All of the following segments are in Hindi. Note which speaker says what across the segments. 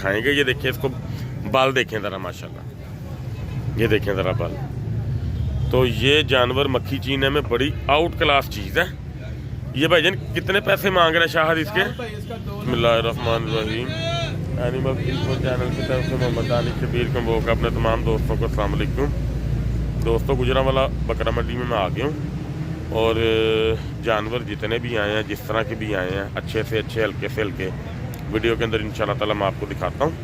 Speaker 1: दिखाएंगे। ये देखिए, इसको बाल देखें ज़रा माशाल्लाह, ये देखें ज़रा बाल। तो ये जानवर मक्खी चीने में बड़ी आउट क्लास चीज़ है। ये भाईजान कितने पैसे मांग रहे हैं शाहद इसके? बिस्मिल्लाहिर्रहमानिर्रहीम। एनिमल चैनल की तरफ से मोहम्मद दानिश शबीर कम्बो का अपने तमाम दोस्तों को अस्सलाम वालेकुम। दोस्तों, गुजरांवाला बकरा मंडी में मैं आ गया हूँ और जानवर जितने भी आए हैं, जिस तरह के भी आए हैं, अच्छे से अच्छे, हल्के से हल्के, वीडियो के अंदर इंशाल्लाह ताला मैं आपको दिखाता हूँ।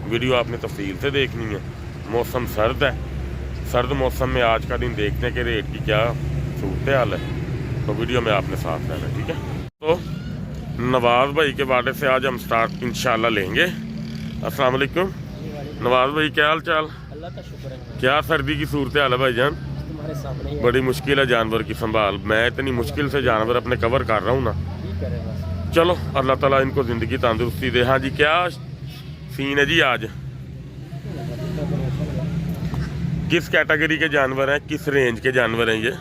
Speaker 1: वीडियो आपने तफसील से देखनी है। मौसम सर्द है, सर्द मौसम में आज का दिन देखने के रेट की क्या सूरत हाल है, तो वीडियो में आपने साथ रहना, ठीक है। तो नवाज़ भाई के वादे से आज हम स्टार्ट इंशाल्लाह लेंगे। अस्सलाम वालेकुम नवाज़ भाई, क्या हाल चाल?
Speaker 2: अल्लाह का शुक्र है।
Speaker 1: क्या सर्दी की सूरत हाल है भाईजान?
Speaker 2: तुम्हारे सामने ही है।
Speaker 1: बड़ी मुश्किल है जानवर की संभाल। मैं इतनी मुश्किल से जानवर अपने कवर कर रहा हूँ ना। चलो अल्लाह ताला इनको ज़िंदगी तंदुरुस्ती दे। हाँ जी, क्या सीन है जी आज? किस कैटेगरी के जानवर हैं, किस रेंज के जानवर हैं ये?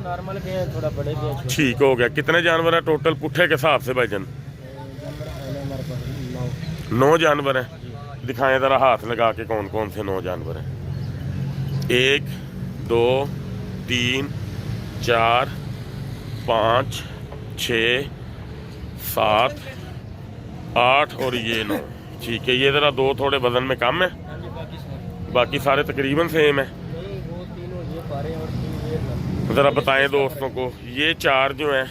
Speaker 2: नॉर्मल के हैं, थोड़ा बड़े भी हैं।
Speaker 1: ठीक हो गया। कितने जानवर हैं टोटल पुट्ठे के हिसाब से भाईजान? 9 जानवर हैं। दिखाएं ज़रा हाथ लगा के कौन कौन से 9 जानवर हैं। 1 2 3 4 5 6 7 8 और ये 9। ठीक है, ये ज़रा 2 थोड़े वजन में कम है, बाकी सारे तकरीबन सेम है। ज़रा बताएं दोस्तों को, ये 4 जो हैं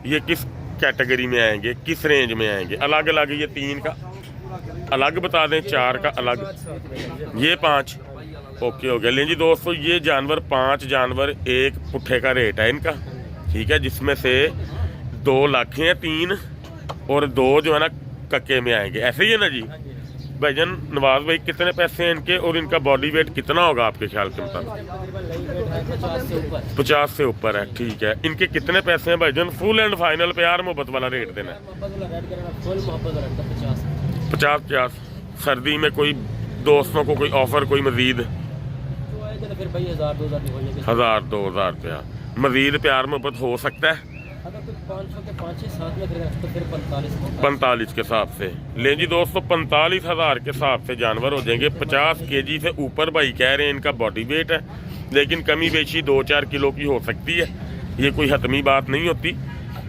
Speaker 1: ये किस कैटेगरी में आएंगे, किस रेंज में आएंगे? अलग अलग, ये 3 का अलग बता दें, 4 का अलग, ये 5। ओके हो गया। लें जी दोस्तों, ये जानवर 5 जानवर एक पुट्ठे का रेट है इनका, ठीक है, जिसमें से 2 लाख हैं 3 और 2 जो है ना कक्के में आएंगे, ऐसे ही है ना जी? भाईजान नवाज भाई, कितने पैसे हैं इनके और इनका बॉडी वेट कितना होगा आपके ख्याल के मुताबिक? 50 से ऊपर है। ठीक है, इनके कितने पैसे हैं भाईजान? फुल एंड फाइनल प्यार मोहब्बत वाला रेट देना है। 50। सर्दी में कोई दोस्तों को कोई ऑफर, कोई मजीद? 1000-2000 रुपया मजीद प्यार मोहब्बत हो सकता है। 45 के हिसाब से। लें जी दोस्तों, 45,000 के हिसाब से जानवर हो जाएंगे। 50 kg से ऊपर भाई कह रहे हैं इनका बॉडी वेट है, लेकिन कमी बेशी 2-4 किलो की हो सकती है, ये कोई हतमी बात नहीं होती।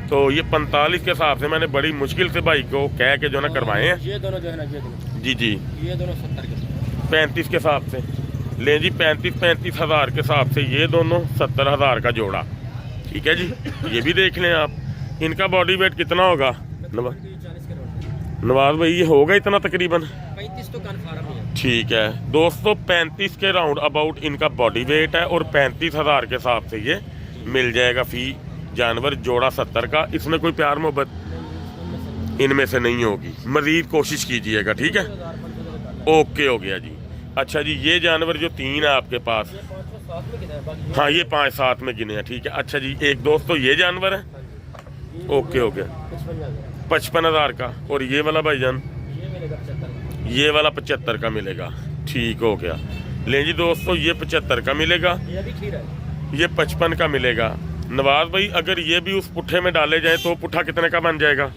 Speaker 1: तो ये 45 के हिसाब से मैंने बड़ी मुश्किल से भाई को कह के जो ना करवाए हैं।
Speaker 2: ये दोनों जो है ना, ये दोनों
Speaker 1: जी,
Speaker 2: ये दोनों 70 के
Speaker 1: 35 के हिसाब से। लें जी, 35,000 के हिसाब से ये दोनों 70,000 का जोड़ा, ठीक है जी। ये भी देख लें आप, इनका बॉडी वेट कितना होगा नवाज भाई? ये होगा इतना तकरीबन
Speaker 2: 35 तो कन्फर्म है। ठीक
Speaker 1: है दोस्तों, 35 के राउंड अबाउट इनका बॉडी वेट है और 35,000 के हिसाब से ये मिल जाएगा फी जानवर, जोड़ा 70 का। इसमें कोई प्यार मोहब्बत इनमें से नहीं होगी, मजीद कोशिश कीजिएगा, ठीक है। ओके हो गया जी। अच्छा जी, ये जानवर जो 3 है आपके पास, हाँ ये 5-7 में गिने हैं, ठीक है। अच्छा जी, एक दोस्तों ये जानवर है, ओके हो गया, 55,000 का। और ये वाला भाईजान, ये वाला 75 का मिलेगा, ठीक हो गया। लें जी दोस्तों, ये 75 का मिलेगा, ये 55 का मिलेगा। नवाज भाई, अगर ये भी उस पुट्ठे में डाले जाए तो पुट्ठा कितने का बन जाएगा?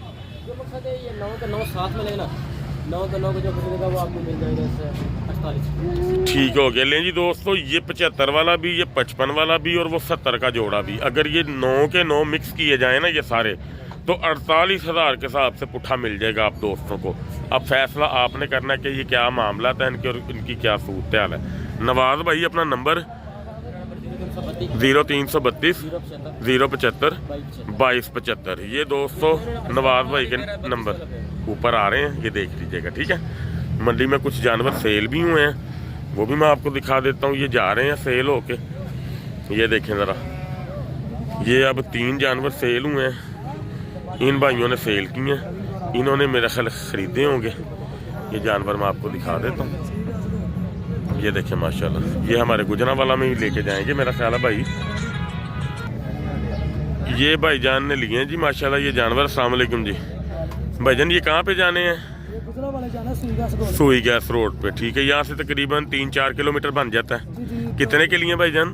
Speaker 2: 9
Speaker 1: ठीक हो गया। लें जी दोस्तों, ये 75 वाला भी, ये 55 वाला भी और वो 70 का जोड़ा भी, अगर ये 9 के 9 मिक्स किए जाए ना ये सारे, तो 48,000 के हिसाब से पुट्ठा मिल जाएगा आप दोस्तों को। अब फैसला आपने करना है कि ये क्या मामला था इनके और इनकी क्या सूरत हाल है। नवाज भाई, अपना नंबर 0332 075 2275। ये दोस्तों नवाज भाई के नंबर ऊपर आ रहे हैं, ये देख लीजिएगा, ठीक है। मंडी में कुछ जानवर सेल भी हुए हैं, वो भी मैं आपको दिखा देता हूँ। ये जा रहे हैं सेल होके, ये देखें ज़रा, ये अब 3 जानवर सेल हुए हैं, इन भाइयों ने सेल किए हैं, इन्होंने मेरा ख्याल ख़रीदे होंगे। ये जानवर मैं आपको दिखा देता हूँ, ये देखें माशाल्लाह, ये हमारे गुजरांवाला में ही लेके जाएंगे मेरा ख्याल है भाई। ये भाईजान ने लिए हैं जी माशाल्लाह ये जानवर। अस्सलाम वालेकुम जी भाईजान, ये कहाँ पे जाने हैं? सुई गैस रोड पे, ठीक है। यहाँ से तकरीबन 3-4 किलोमीटर बन जाता है। कितने के लिए भाईजान?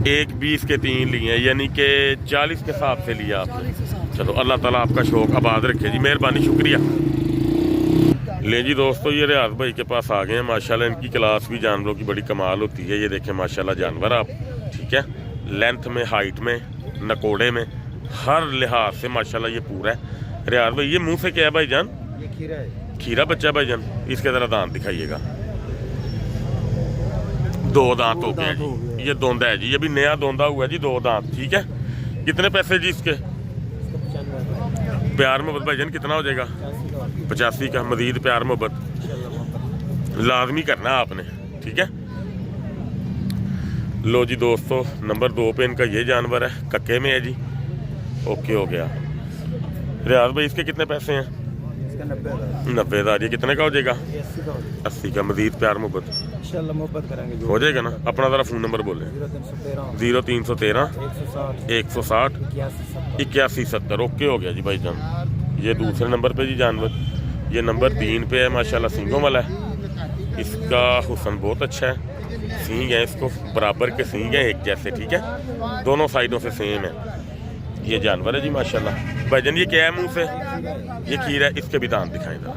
Speaker 1: 1 20 के 3 लिए हैं, यानी कि 40 के हिसाब से लिया आपने। चलो अल्लाह ताला आपका शौक आबाद रखे जी, मेहरबानी, शुक्रिया। ले जी दोस्तों, ये रियाज भाई के पास आ गए हैं माशाल्लाह। इनकी क्लास भी जानवरों की बड़ी कमाल होती है। ये देखें माशाल्लाह जानवर आप, ठीक है, लेंथ में, हाइट में, नकोड़े में, हर लिहाज से माशाल्लाह ये पूरा है। रियाज भाई ये मुंह से क्या है भाईजान?
Speaker 2: ये खीरा है।
Speaker 1: खीरा बच्चा है भाईजान। इसके ज़रा दांत दिखाइएगा। 2 दांत हो गए हैं जी। ये दोंदा है जी, ये भी नया दोंदा हुआ है जी, 2 दांत, ठीक है। कितने पैसे जी इसके? प्यार मोहब्बत भाईजान कितना हो जाएगा? 85 का। मजीद प्यार मोहब्बत लाजमी करना है आपने, ठीक है। लो जी दोस्तों, नंबर 2 पे इनका ये जानवर है, कक्के में है जी। ओके हो गया। रियाज भाई इसके कितने पैसे हैं? 90,000। ये कितने का हो जाएगा? 80 का। मजीद प्यार मोहब्बत
Speaker 2: इंशाल्लाह मोहब्बत करेंगे
Speaker 1: हो जाएगा ना। अपना ज़रा फ़ोन नंबर बोलें। 0313 160 81 70। ओके हो गया जी भाईजान। ये दूसरे नंबर पे जी जानवर, ये नंबर 3 पे है माशाल्लाह, सींगों वाला है। इसका हुस्न बहुत अच्छा है। सींग है, इसको बराबर के सींग है, एक जैसे, ठीक है, दोनों साइडों से सेम है। ये जानवर है जी माशाल्लाह। भाईजान ये क्या है मुंह से? ये खीरा है। इसके भी दांत दिखाएं जरा।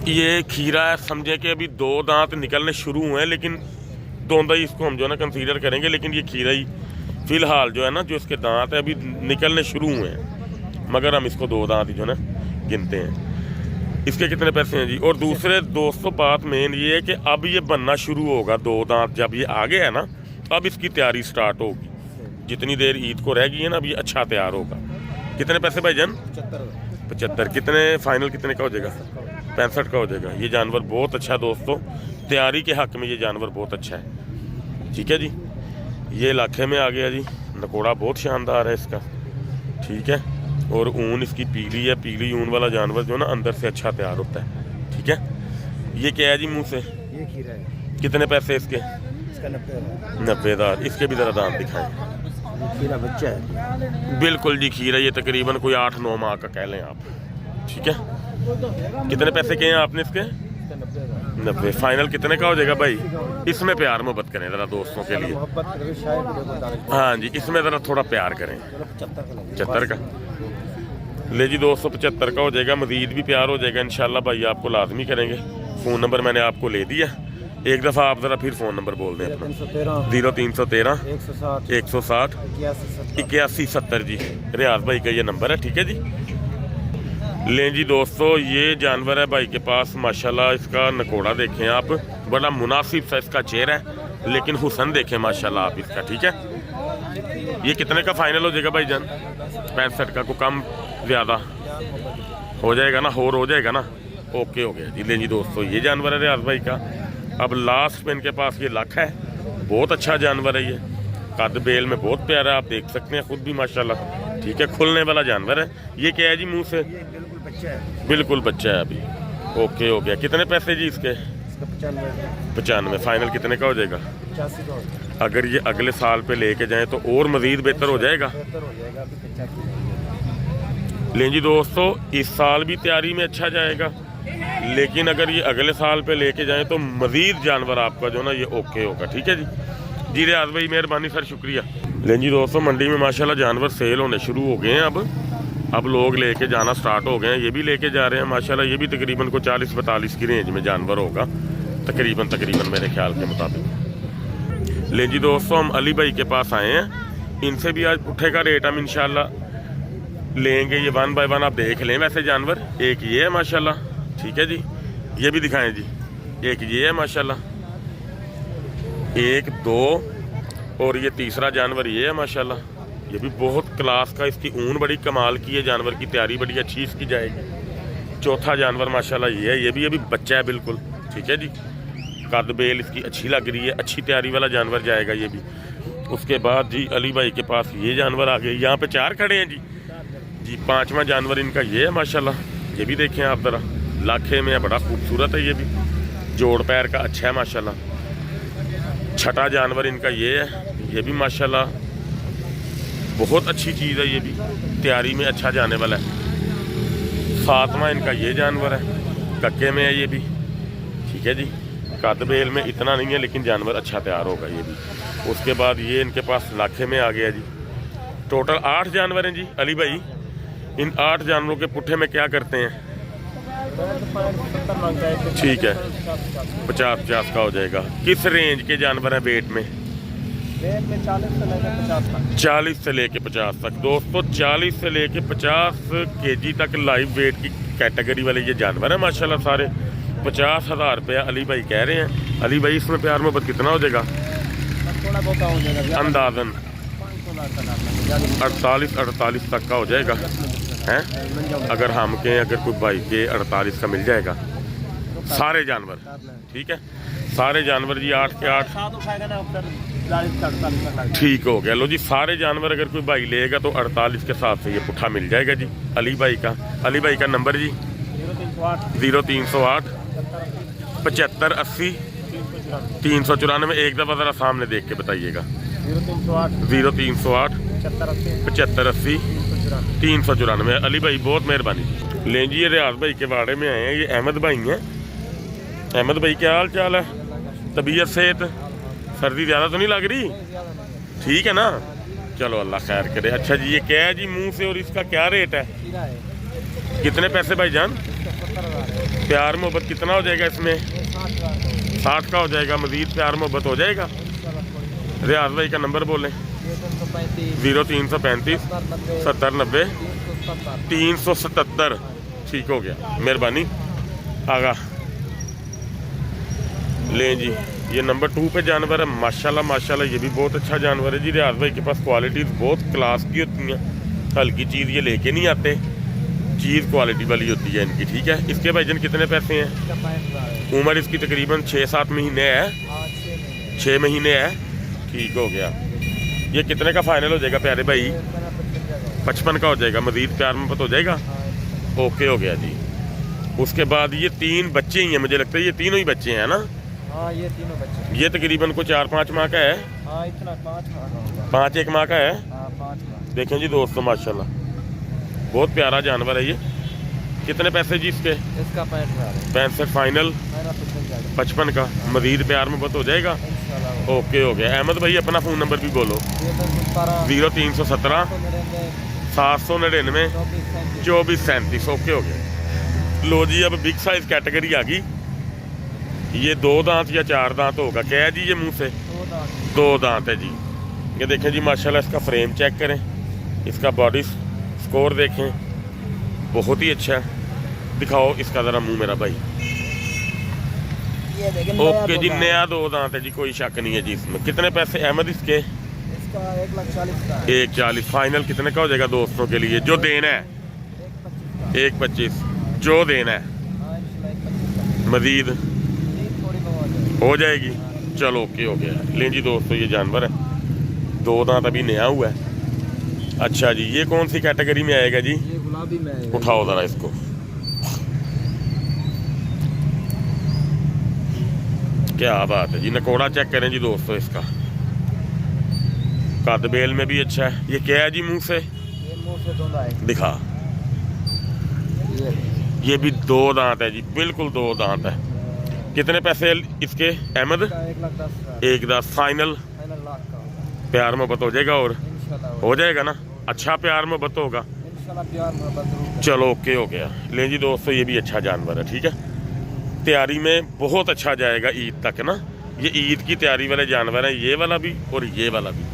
Speaker 1: ये खीरा है, समझे कि अभी 2 दांत निकलने शुरू हुए हैं, लेकिन दोंदा ही इसको हम जो है ना कंसीडर करेंगे। लेकिन ये खीरा ही फिलहाल जो है ना, जो इसके दांत है अभी निकलने शुरू हुए हैं, मगर हम इसको 2 दांत ही जो है ना गिनते हैं। इसके कितने पैसे हैं जी? और दूसरे दोस्तों बात मेन ये है कि अब ये बनना शुरू होगा। 2 दांत जब ये आ गया है ना, अब इसकी तैयारी स्टार्ट होगी। जितनी देर ईद को रह गई है ना, अब ये अच्छा तैयार होगा। कितने पैसे भाईजान? 75। कितने फाइनल कितने का हो जाएगा? 65 का हो जाएगा। ये जानवर बहुत अच्छा दोस्तों, तैयारी के हक में ये जानवर बहुत अच्छा है, ठीक है जी। ये इलाके में आ गया जी। नकोड़ा बहुत शानदार है इसका, ठीक है। और ऊन इसकी पीली है। पीली ऊन वाला जानवर जो ना अंदर से अच्छा तैयार होता है, ठीक है। ये क्या है जी मुँह से?
Speaker 2: ये खीरा है।
Speaker 1: कितने पैसे इसके?
Speaker 2: इसका
Speaker 1: 90,000। इसके भी ज़रा दांत दिखाएं।
Speaker 2: खीरा बच्चा है।
Speaker 1: बिल्कुल जी खीरा। ये तकरीबन कोई 8-9 माह का कह लें आप, ठीक है। कितने पैसे के हैं आपने इसके? 90। फाइनल कितने का हो जाएगा भाई? इसमें प्यार मोहब्बत करें ज़रा दोस्तों के लिए। हाँ जी, इसमें ज़रा थोड़ा प्यार करें। 75 का। ले जी दोस्तों, 75 का हो जाएगा। मजीद भी प्यार हो जाएगा इंशाल्लाह भाई, आपको लाजमी करेंगे। फ़ोन नंबर मैंने आपको ले दिया, एक दफ़ा आप ज़रा फिर फ़ोन नंबर बोल दें अपना। 0313 160 81 70 जी। रियाज भाई का ये नंबर है, ठीक है जी। लें जी दोस्तों, ये जानवर है भाई के पास माशाल्लाह। इसका नकोड़ा देखें आप, बड़ा मुनासिब सा इसका चेहरा है, लेकिन हुस्न देखें माशाल्लाह आप इसका, ठीक है। ये कितने का फाइनल हो जाएगा भाई जान? 65 का। को कम ज़्यादा हो जाएगा ना? हो जाएगा ना? ओके हो गया जी। लें जी दोस्तों, ये जानवर है रियाज भाई का। अब लास्ट में इनके पास ये लख है। बहुत अच्छा जानवर है ये, कद बेल में बहुत प्यारा है, आप देख सकते हैं खुद भी माशाल्लाह, ठीक है। खुलने वाला जानवर है। ये क्या है जी मुंह से? बिल्कुल बच्चा है अभी। ओके हो गया। कितने पैसे जी इसके? 95। फाइनल कितने का हो जाएगा?
Speaker 2: 85।
Speaker 1: अगर ये अगले साल पे लेके जाएं तो और मजीद बेहतर हो जाएगा। लें जी दोस्तों, इस साल भी तैयारी में अच्छा जाएगा, लेकिन अगर ये अगले साल पे लेके जाएं तो मजीद जानवर आपका जो ना ये ओके होगा, ठीक है जी। जी रियाज भाई मेहरबानी सर, शुक्रिया। लें जी दोस्तों, मंडी में माशाल्लाह जानवर सेल होने शुरू हो गए हैं। अब लोग लेके जाना स्टार्ट हो गए हैं। ये भी लेके जा रहे हैं माशाल्लाह। ये भी तकरीबन को 40-42 की रेंज में जानवर होगा तकरीबन मेरे ख्याल के मुताबिक। लें जी दोस्तों, हम अली भाई के पास आए हैं। इनसे भी आज उठेगा रेट, हम इंशाल्लाह लेंगे। ये 1 बाय 1 आप देख लें वैसे जानवर। एक ये है माशाल्लाह, ठीक है जी। ये भी दिखाएं जी। एक ये है माशाल्लाह, 1 2 और ये तीसरा जानवर ये है माशाल्लाह। ये भी बहुत क्लास का, इसकी ऊन बड़ी कमाल की है, जानवर की तैयारी बड़ी अच्छी इसकी जाएगी। चौथा जानवर माशाल्लाह ये है। ये भी अभी बच्चा है बिल्कुल, ठीक है जी। कद बेल इसकी अच्छी लग रही है, अच्छी तैयारी वाला जानवर जाएगा ये भी। उसके बाद जी अली भाई के पास ये जानवर आ गए। यहाँ पे 4 खड़े हैं जी। 5वां जानवर इनका ये है माशाल्लाह। ये भी देखें आप ज़रा, लाखे में है, बड़ा खूबसूरत है ये भी, जोड़ पैर का अच्छा है माशाल्लाह। 6ठा जानवर इनका ये है। ये भी माशाल्लाह बहुत अच्छी चीज़ है, ये भी तैयारी में अच्छा जाने वाला है। 7वां इनका ये जानवर है, कक्के में है ये भी, ठीक है जी। कद बेल में इतना नहीं है, लेकिन जानवर अच्छा तैयार होगा ये भी। उसके बाद ये इनके पास लाखे में आ गया जी। टोटल 8 जानवर हैं जी अली भाई। इन 8 जानवरों के पुट्ठे में क्या करते हैं? ठीक है, 50-50 का हो जाएगा। किस रेंज के जानवर हैं वेट में? 40 से लेके 50 तक। दोस्तों 40 से लेके 50 केजी तक लाइव वेट की कैटेगरी वाले ये जानवर हैं माशाल्लाह सारे। 50,000 रुपया अली भाई कह रहे हैं। अली भाई इसमें प्यार मोहब्बत कितना हो जाएगा?
Speaker 2: थोड़ा बहुत हो जाएगा,
Speaker 1: अंदाजन 48 तक का हो जाएगा हैं। अगर हम के अगर कोई भाई के 48 का मिल जाएगा सारे जानवर। ठीक है, सारे जानवर जी 8 के 8 ठीक हो गया। लो जी, सारे जानवर अगर कोई भाई लेगा तो 48 के साथ से ये पुट्ठा मिल जाएगा जी अली भाई का। अली भाई का नंबर जी 0308 75 80 394। एक दफ़ा ज़रा सामने देख के बताइएगा। 0308 75 80 394। अली भाई बहुत मेहरबानी। लें जी, ये रियाज भाई के बाड़े में आए हैं। ये अहमद भाई हैं। अहमद भाई क्या हाल चाल है? तबीयत सेहत सर्दी ज़्यादा तो नहीं लग रही? ठीक है ना, चलो अल्लाह खैर करे। अच्छा जी, ये क्या है जी मुंह से और इसका क्या रेट है? कितने पैसे भाईजान? प्यार मोहब्बत कितना हो जाएगा इसमें? 60 का हो जाएगा। मजीद प्यार मोहब्बत हो जाएगा। रियाज भाई का नंबर बोलें। 0335 70 90 377। ठीक हो गया, मेहरबानी आगा। लें जी, ये नंबर 2 पे जानवर है माशाल्लाह माशाल्लाह। ये भी बहुत अच्छा जानवर है जी। रियाज भाई के पास क्वालिटीज़ बहुत क्लास की होती हैं। हल्की चीज़ ये लेके नहीं आते, चीज़ क्वालिटी वाली होती है इनकी। ठीक है, इसके भाईजान कितने पैसे हैं? उम्र इसकी तकरीबन 6-7 महीने है। 6 महीने है। ठीक हो गया। ये कितने का फाइनल हो जाएगा प्यारे भाई? 55 का हो जाएगा। मजीद प्यार में हो जाएगा। ओके हो गया जी। उसके बाद ये 3 बच्चे ही हैं, मुझे लगता है ये तीनों ही बच्चे हैं ना?
Speaker 2: हाँ, ये तीनों बच्चे।
Speaker 1: ये तकरीबन को 4-5 माह का है।
Speaker 2: हाँ, इतना 5 माह का होगा।
Speaker 1: 5-1 माह का है।
Speaker 2: हाँ, 5 माह।
Speaker 1: देखें जी दोस्तों माशाल्लाह बहुत प्यारा जानवर है ये। कितने पैसे जी इसके?
Speaker 2: इसका
Speaker 1: 65 फाइनल 55 का। मजीद प्यार में हो जाएगा। ओके हो गया। अहमद भाई अपना फ़ोन नंबर भी बोलो। 0317 799 24 37। ओके हो गया। लो जी, अब बिग साइज कैटेगरी आ गई। ये 2 दांत या 4 दांत होगा क्या है जी? ये मुंह से 2 दांत है जी। ये देखें जी माशाल्लाह, इसका फ्रेम चेक करें, इसका बॉडी स्कोर देखें, बहुत ही अच्छा है। दिखाओ इसका ज़रा मुंह मेरा भाई। ओके जी, नया 2 दांत है जी, कोई शक नहीं है जी इसमें। कितने पैसे अहमद इसके?
Speaker 2: इसका 1,40,000 का।
Speaker 1: 1,40 फाइनल कितने का हो जाएगा दोस्तों के लिए जो देना है? 1,25 जो देना है। मजीद हो जाएगी। चलो ओके हो गया। लें जी दोस्तों, ये जानवर है 2 दांत, अभी नया हुआ है। अच्छा जी, ये कौन सी कैटेगरी में आएगा जी?
Speaker 2: ये गुलाबी में आएगा।
Speaker 1: उठाओ ज़रा इसको। क्या बात है जी। नकोड़ा चेक करें जी दोस्तों इसका। कद बेल में भी अच्छा है। ये क्या है जी मुंह से?
Speaker 2: ये मुंह से धुंधा है।
Speaker 1: दिखा। ये भी 2 दांत है जी, बिल्कुल 2 दांत है। कितने पैसे इसके अहमद? 1,10 फाइनल
Speaker 2: लाख का होगा।
Speaker 1: प्यार मोहब्बत हो जाएगा और
Speaker 2: इंशाल्लाह
Speaker 1: हो जाएगा ना? अच्छा प्यार मोहब्बत होगा।
Speaker 2: इंशाल्लाह प्यार मोहब्बत जरूर।
Speaker 1: चलो ओके हो गया। लें जी दोस्तों, ये भी अच्छा जानवर है। ठीक है, तैयारी में बहुत अच्छा जाएगा ईद तक ना। ये ईद की तैयारी वाले जानवर हैं, ये वाला भी और ये वाला भी।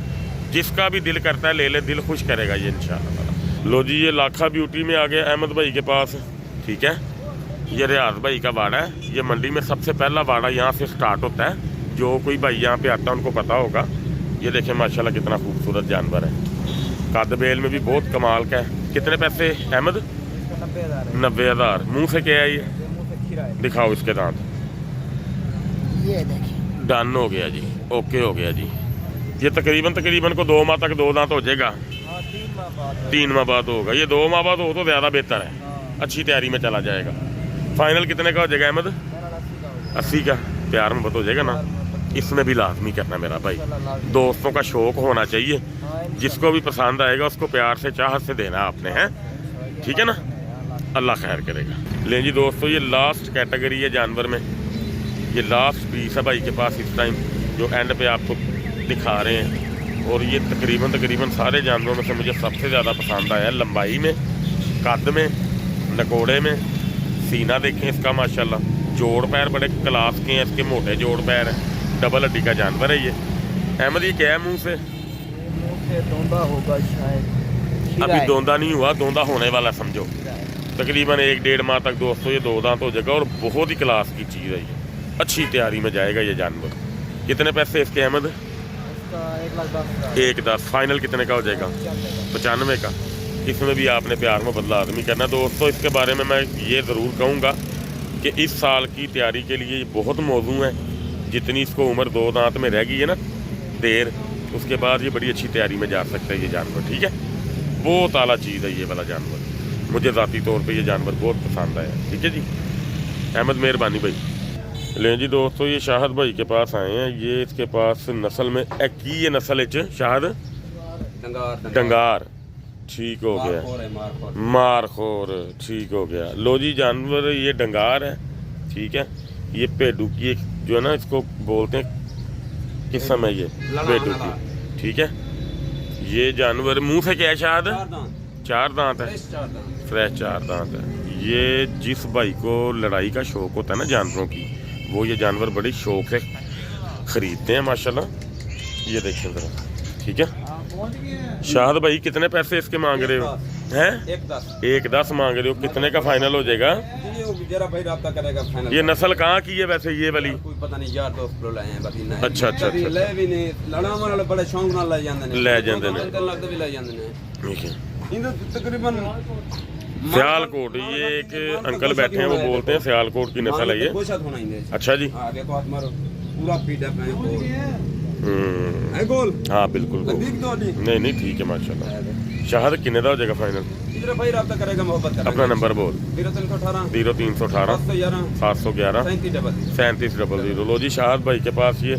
Speaker 1: जिसका भी दिल करता है ले ले, दिल खुश करेगा ये इंशाल्लाह। लो जी, ये लाखा ब्यूटी में आ गया अहमद भाई के पास। ठीक है, ये रियाज भाई का वाड़ा है। ये मंडी में सबसे पहला वाड़ा यहाँ से स्टार्ट होता है। जो कोई भाई यहाँ पे आता है उनको पता होगा। ये देखें माशाल्लाह कितना खूबसूरत जानवर है। कद बेल में भी बहुत कमाल का है। कितने पैसे अहमद? 90,000। मुँह से क्या है ये? दिखाओ इसके दांत।
Speaker 2: ये देखिए,
Speaker 1: डन हो गया जी। ओके हो गया जी। ये तकरीबन को 2 माह तक 2 दांत हो जाएगा। 3 माह बाद होगा। ये 2 माह बाद हो तो ज़्यादा बेहतर है। अच्छी तैयारी में चला जाएगा। फाइनल कितने का हो जाएगा अहमद? 80 का। प्यार में हो जाएगा ना? इसमें भी लाजमी करना मेरा भाई। दोस्तों का शौक होना चाहिए। जिसको भी पसंद आएगा उसको प्यार से चाहत से देना आपने, हैं? ठीक है ना? अल्लाह खैर करेगा। लें जी दोस्तों, ये लास्ट कैटेगरी है जानवर में। ये लास्ट पीस है भाई के पास इस टाइम, जो एंड पे आपको दिखा रहे हैं। और ये तकरीबन सारे जानवरों में से मुझे सबसे ज़्यादा पसंद आया लंबाई में। कद में, नकोड़े में, सीना देखें इसका माशाल्लाह, जोड़ पैर बड़े क्लास के हैं इसके, मोटे जोड़ पैर हैं, डबल हड्डी का जानवर है ये। अहमद ये क्या है मुंह से?
Speaker 2: मुंह से दोंदा होगा शायद,
Speaker 1: अभी दोंदा नहीं हुआ, दोंदा होने वाला समझो। तकरीबन 1-1.5 माह तक दोस्तों ये 2 दांत हो जाएगा और बहुत ही क्लास की चीज़ है ये, अच्छी तैयारी में जाएगा ये जानवर। कितने पैसे इसके अहमद?
Speaker 2: इसका 1,10,000।
Speaker 1: 1,10 फाइनल कितने का हो जाएगा? 95 का। इसमें भी आपने प्यार में बदला आदमी करना दोस्तों। इसके बारे में मैं ये ज़रूर कहूँगा कि इस साल की तैयारी के लिए ये बहुत मौजू है। जितनी इसको उम्र 2 दांत में रह गई है ना देर, उसके बाद ये बड़ी अच्छी तैयारी में जा सकता है ये जानवर, ठीक है। बहुत आला चीज़ है ये वाला जानवर, मुझे ज़ाती तौर पे ये जानवर बहुत पसंद आया, ठीक है जी। अहमद मेहरबानी भाई। लें जी दोस्तों, ये शाहद भाई के पास आए हैं। ये इसके पास नस्ल में की ये नस्ल है शाहद डंगार, ठीक हो गया, मारखोर, ठीक हो गया। लो जी जानवर ये डंगार है, ठीक है। ये पेडू की एक जो है ना, इसको बोलते हैं किस समय ये पेडू की, ठीक है। ये जानवर मुंह से क्या है शायद? 4 दांत है, फ्रेश 4 दांत है। ये जिस भाई को लड़ाई का शौक होता है ना जानवरों की, वो ये जानवर बड़ी शौक से खरीदते हैं माशाल्लाह। ये देखें जरा, ठीक है। शाहद भाई कितने पैसे इसके मांग रहे हो? हैं 1,10 मांग रहे हो, कितने का फाइनल हो जाएगा?
Speaker 3: जरा भाई राब्ता करेगा फाइनल।
Speaker 1: ये नस्ल कहाँ की है वैसे ये वाली?
Speaker 3: कोई पता नहीं यार, दोस्त लोग लाए हैं बाकी नहीं।
Speaker 1: अच्छा अच्छा अच्छा,
Speaker 3: ले भी नहीं लड़ा वाले बड़े शौक नाल ले जांदे ने,
Speaker 1: ले जांदे ने,
Speaker 3: लगदा भी ले जांदे ने।
Speaker 1: ठीक है।
Speaker 3: इन तकरीबन
Speaker 1: सियालकोट, ये एक अंकल बैठे हैं वो बोलते हैं सियालकोट की नस्ल है ये। अच्छा जी,
Speaker 3: आगे तो हाथ मारो, पूरा पीड़ा पे है गोल।
Speaker 1: हाँ बिल्कुल नहीं नहीं, ठीक है माशाल्लाह। शाहद किन्ने दा हो जाएगा फाइनल?
Speaker 3: इधर भाई राब्ता करेगा, मोहब्बत करेगा।
Speaker 1: अपना नंबर बोल।
Speaker 3: 0318
Speaker 1: 0318 711 3700। लो जी शाहद भाई के पास ये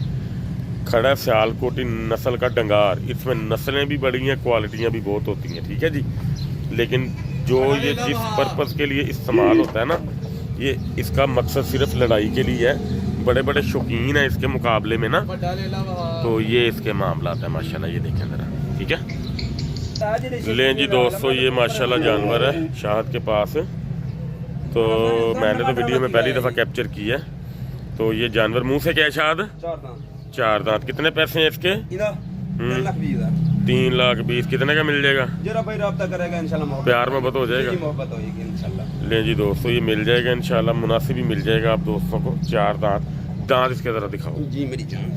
Speaker 1: खड़ा है सियालकोटी नस्ल का डंगार। इसमें नस्लें भी बड़ी हैं, क्वालिटियाँ भी बहुत होती हैं, ठीक है जी। लेकिन जो ये जिस पर्पज़ के लिए इस्तेमाल होता है ना, ये इसका मकसद सिर्फ लड़ाई के लिए है। बड़े बड़े शौकीन हैं इसके मुकाबले में ना, तो ये इसके मामला है माशाल्लाह। ये देखें ज़रा, ठीक है। लें जी दोस्तों, ये माशाल्लाह जानवर है शाहद के पास। तो मैंने तो वीडियो में पहली दफ़ा कैप्चर किया है। तो ये जानवर मुंह से क्या है शाहद? 4 दांत। कितने पैसे हैं इसके? 3,20,000। कितने का मिल जाएगा?
Speaker 3: जरा भाई राब्ता करेगा इंशाल्लाह,
Speaker 1: प्यार मोहब्बत हो जाएगा,
Speaker 3: मोहब्बत होगी इंशाल्लाह।
Speaker 1: ले जी दोस्तों, ये मिल जाएगा इंशाल्लाह, मुनासिब ही मिल जाएगा आप दोस्तों को। 4 दांत। दांत इसके ज़रा दिखाओ
Speaker 3: जी मेरी जान।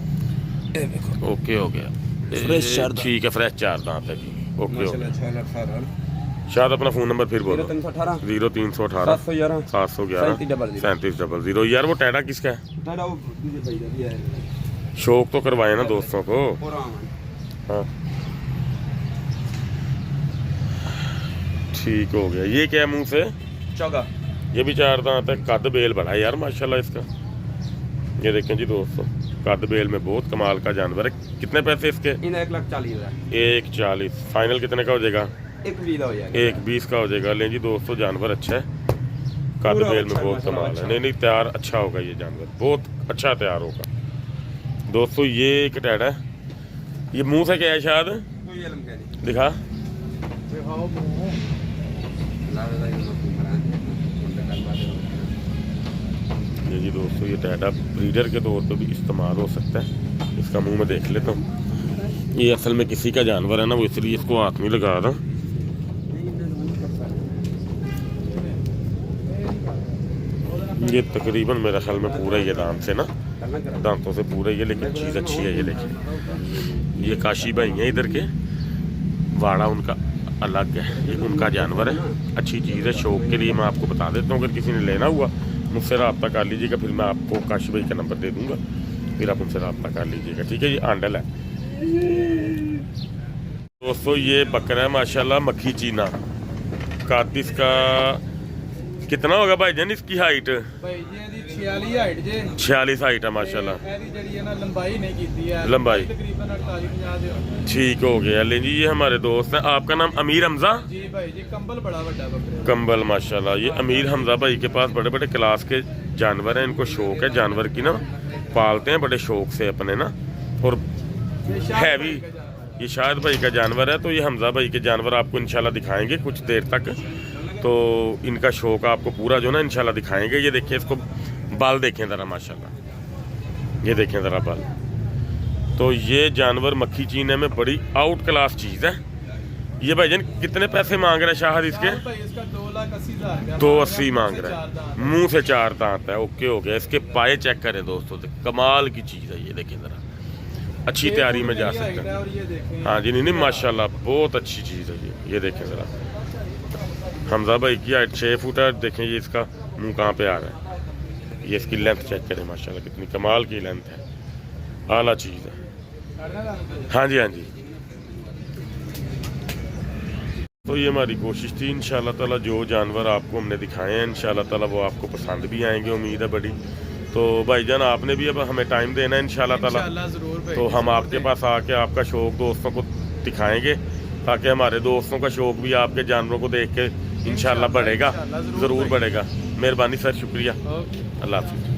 Speaker 1: ओके हो गया,
Speaker 3: फ्रेश 4 दांत,
Speaker 1: ठीक है, फ्रेश 4 दांत है जी। ओके हो गया।
Speaker 3: माशाल्लाह।
Speaker 1: शायद अपना फ़ोन नंबर फिर बोलो।
Speaker 3: 0318
Speaker 1: 0318 711 3700। यार वो टैडा किसका है? शौक तो करवाए ना दोस्तों को। हाँ ठीक हो गया। ये क्या है मुंह से?
Speaker 3: चौगा।
Speaker 1: ये भी 4 दांत है। कद बेल बड़ा है यार माशाल्लाह इसका। ये देखें जी दोस्तों, कद बेल में बहुत कमाल का जानवर है। कितने पैसे इसके?
Speaker 3: 1,40,000।
Speaker 1: 1,40। फाइनल कितने का हो जाएगा?
Speaker 3: 1,20
Speaker 1: का हो जाएगा। लें जी दोस्तों, जानवर अच्छा है, कद बेल में बहुत कमाल है। नहीं नहीं, तैयार अच्छा होगा ये जानवर, बहुत अच्छा तैयार होगा दोस्तों। ये एक टैडा है। ये मुंह से क्या है शायद? दिखा। ये जी दोस्तों, ये टैडा ब्रीडर के तौर पे भी इस्तेमाल हो सकता है। इसका मुंह में देख लेता हूँ। ये असल में किसी का जानवर है ना, वो इसलिए इसको हाथ नहीं लगा रहा। ये तकरीबन मेरे ख्याल में पूरा ये दांत से ना, दांतों से पूरा ये, लेकिन चीज़ अच्छी है। ये देखिए, ये काशी भाई हैं इधर के, वाड़ा उनका अलग है, ये उनका जानवर है। अच्छी चीज़ है, शौक के लिए मैं आपको बता देता हूँ। अगर किसी ने लेना हुआ मुझसे रब्ता कर लीजिएगा, फिर मैं आपको काशी भाई का नंबर दे दूँगा, फिर आप उनसे रब्ता कर लीजिएगा, ठीक है। ये आंडल है दोस्तों। ये बकरा है माशाल्लाह, मक्खी चीना। कद इसका कितना होगा भाईजान इसकी हाइट? 46 हाइट है माशाल्लाह। लंबाई ठीक हो गया। ले जी, ये हमारे दोस्त हैं। आपका नाम अमीर हमजा?
Speaker 2: जी भाई जी, कंबल बड़ा बड़ा बकरा।
Speaker 1: कंबल माशाल्लाह। ये अमीर हमजा भाई के पास बड़े बड़े क्लास के जानवर हैं। इनको शौक है जानवर की ना, पालते हैं बड़े शौक से अपने ना, और हैवी। ये शायद भाई का जानवर है। तो ये हमजा भाई के जानवर आपको इंशाल्लाह दिखाएंगे कुछ देर तक। तो इनका शौक आपको पूरा जो ना इंशाल्लाह दिखाएंगे। ये देखिए इसको बाल देखें ज़रा माशाल्लाह, ये देखें ज़रा बाल। तो ये जानवर मक्खी चीने में बड़ी आउट क्लास चीज़ है। ये भाईजान कितने पैसे मांग रहे हैं शाहद इसके?
Speaker 2: भाई इसका 2,80,000
Speaker 1: 280 मांग रहा है, मुंह से 4 दांत है। ओके हो गया। इसके पाए चेक करें दोस्तों, कमाल की चीज़ है। ये देखें ज़रा, अच्छी तैयारी में जा सकते हैं।
Speaker 2: और ये देखें,
Speaker 1: हाँ जी, नहीं माशाल्लाह बहुत अच्छी चीज़ है ये देखें ज़रा। हमजा भाई की हाइट 6 फुट है। देखें ये इसका मुंह कहाँ पे आ रहा है। ये इसकी लेंथ चेक करें माशाल्लाह, कितनी कमाल की लेंथ है, आला चीज़ है। हाँ जी हाँ जी। तो ये हमारी कोशिश थी इंशाल्लाह ताला, जो जानवर आपको हमने दिखाए हैं इंशाल्लाह ताला वो आपको पसंद भी आएंगे, उम्मीद है बड़ी। तो भाईजान आपने भी अब हमें टाइम देना है इंशाल्लाह ताला,
Speaker 2: जरूर।
Speaker 1: तो हम आपके पास आके आपका शौक दोस्तों को दिखाएंगे, ताकि हमारे दोस्तों का शौक भी आपके जानवरों को देख के इंशाल्लाह बढ़ेगा, ज़रूर बढ़ेगा। मेहरबानी सर, शुक्रिया, अल्लाह हाफिज़।